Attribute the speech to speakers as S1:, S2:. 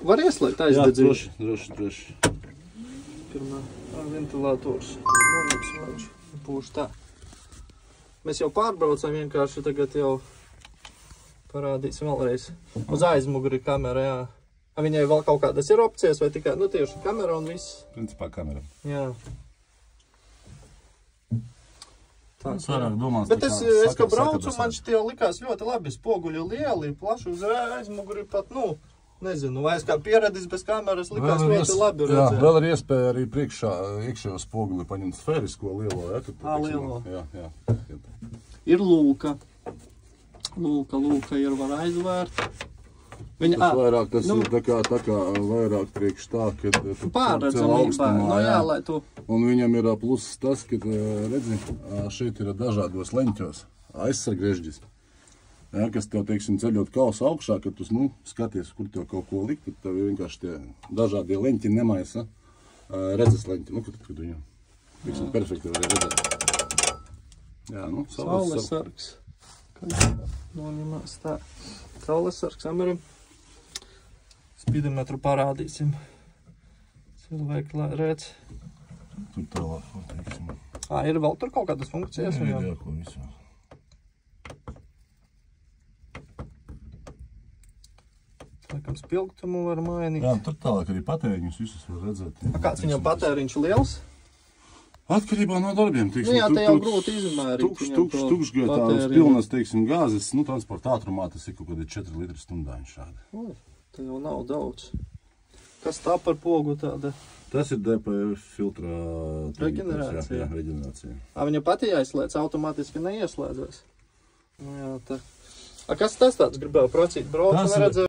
S1: Var ieslēgt aizdedzīt?
S2: Jā, droši.
S1: Pirmā ventilators. Viņš pūš tā. Mēs jau pārbraucam, vienkārši tagad jau parādīsim vēlreiz. Uz aizmuguri kamera, jā. Viņai vēl kaut kādas ir opcijas, vai tikai, nu tieši kamera un viss?
S2: Principā kamera.
S1: Jā.
S2: Tas vairāk domās.
S1: Bet es kā braucu, man šitie likās ļoti labi. Spoguļi lieli, plaši uz aizmuguri pat, nu, nezinu, vai es kā pieredis bez kameras likās ļoti labi redzēt.
S2: Jā, vēl ir iespēja arī priekšā iekšējo spoguli paņemt sfērisko lielo.
S1: Lielo.
S2: Jā.
S1: Ir lūka. Lūka ir var aizvērt.
S2: Vairāk tas ir tā kā vairāk priekš tā, kad tu
S1: pārredzamībā, jā, lai tu...
S2: Un viņam ir pluss tas, ka, redzi, šeit ir dažādos leņķos aizsargrežģis. Ja, kas tev, teiksim, ceļot kausu augšā, kad tu, skaties, kur tev kaut ko likt, tad tev vienkārši tie dažādie leņķi nemaisa redzes leņķi, kad viņu, teiksim, perfekti var redzēt. Jā,
S1: saules sargs. Kad noņemās tā. Saules sargs, samaram. Spidometru parādīsim. Cilvēki redz.
S2: Tur tālāk, teiksim.
S1: Ir vēl tur kaut kādas funkcijas?
S2: Jā, ko visu.
S1: Laikam spilgtumu var mainīt.
S2: Jā, tur tālāk arī patēriņus visus var redzēt.
S1: Kāds viņam patēriņš liels?
S2: Atkarībā no darbiem, teiksim.
S1: Nu jā, te jau grūti izmērīt.
S2: Tukšgaitā uz pilnas, teiksim, gāzes, transporta ātrumā tas ir kaut kādi 4 litri stundā šādi.
S1: Te jau nav daudz. Kas tā par pogu tāda?
S2: Tas ir DPF filtra
S1: reģenerācija.
S2: Jā, reģenerācija.
S1: Viņa pati jāizslēdz, automātiski neieslēdzās. Nu jā, tā. Kas tas tāds gribēja procīt? Braucu neredzēju.